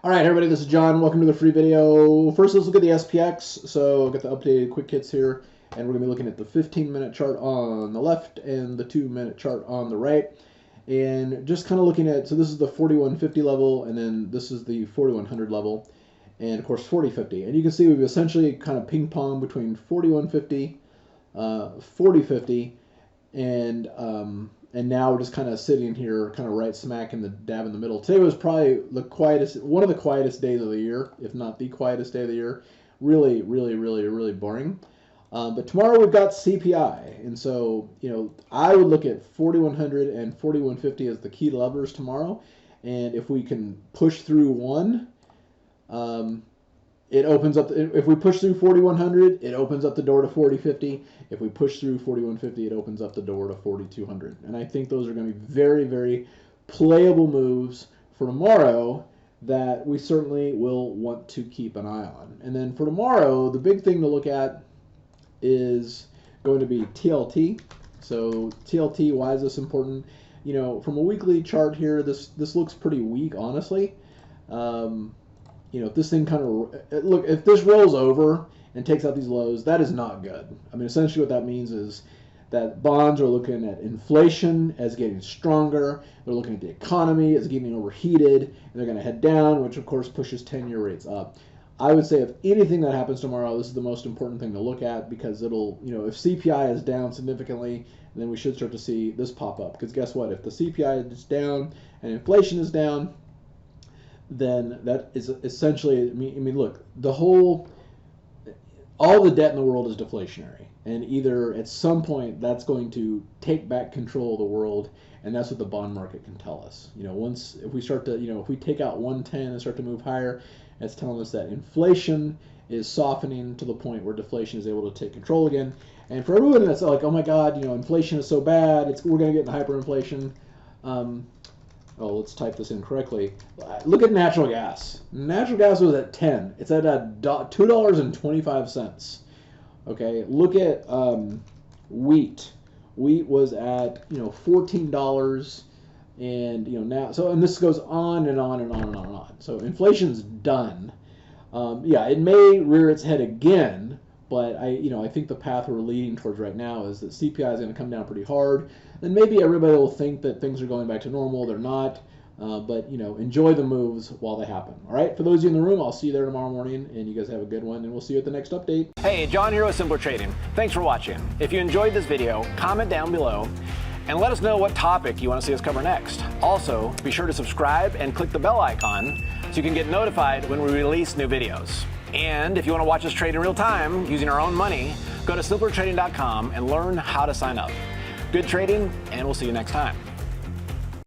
All right, everybody, this is John. Welcome to the free video. First, let's look at the SPX. So I've got the updated quick hits here, and we're going to be looking at the 15-minute chart on the left and the 2-minute chart on the right. And just kind of looking at, so this is the 4150 level, and then this is the 4100 level, and of course 4050. And you can see we've essentially kind of ping-pong between 4150, 4050, and now we're just kind of sitting here, kind of right smack in the dab in the middle. Today was probably the quietest, one of the quietest days of the year, if not the quietest day of the year. Really, really, really, really boring. But tomorrow we've got CPI, and so I would look at 4100 and 4150 as the key levers tomorrow. And if we can push through one, it opens up. If we push through 4100, it opens up the door to 4050. If we push through 4150, it opens up the door to 4200. And I think those are going to be very, very playable moves for tomorrow that we certainly will want to keep an eye on. And then for tomorrow, the big thing to look at is going to be TLT. So TLT, why is this important? From a weekly chart here, this looks pretty weak, honestly. If this thing if this rolls over and takes out these lows, that is not good. I mean, essentially what that means is that bonds are looking at inflation as getting stronger. They're looking at the economy as getting overheated, and they're going to head down, which of course pushes 10-year rates up. I would say if anything that happens tomorrow, this is the most important thing to look at, because it'll, if CPI is down significantly, then we should start to see this pop up. Because guess what? If the CPI is down and inflation is down, then that is essentially, look, all the debt in the world is deflationary, and either at some point that's going to take back control of the world, and that's what the bond market can tell us. If we start to, if we take out 110 and start to move higher, it's telling us that inflation is softening to the point where deflation is able to take control again. And for everyone that's like, oh my God, inflation is so bad, we're going to get into hyperinflation. Let's type this in correctly. Look at natural gas. Natural gas was at 10. It's at $2.25. Okay. Look at wheat. Wheat was at $14, and now. So, and this goes on and on and on and on and on. So inflation's done. It may rear its head again, but I think the path we're leading towards right now is that CPI is going to come down pretty hard. Then maybe everybody will think that things are going back to normal. They're not. But enjoy the moves while they happen. All right. For those of you in the room, I'll see you there tomorrow morning, and you guys have a good one, and we'll see you at the next update. Hey, John here with Simpler Trading. Thanks for watching. If you enjoyed this video, comment down below and let us know what topic you want to see us cover next. Also, be sure to subscribe and click the bell icon so you can get notified when we release new videos. And if you want to watch us trade in real time using our own money, go to simplertrading.com and learn how to sign up. Good trading, and we'll see you next time.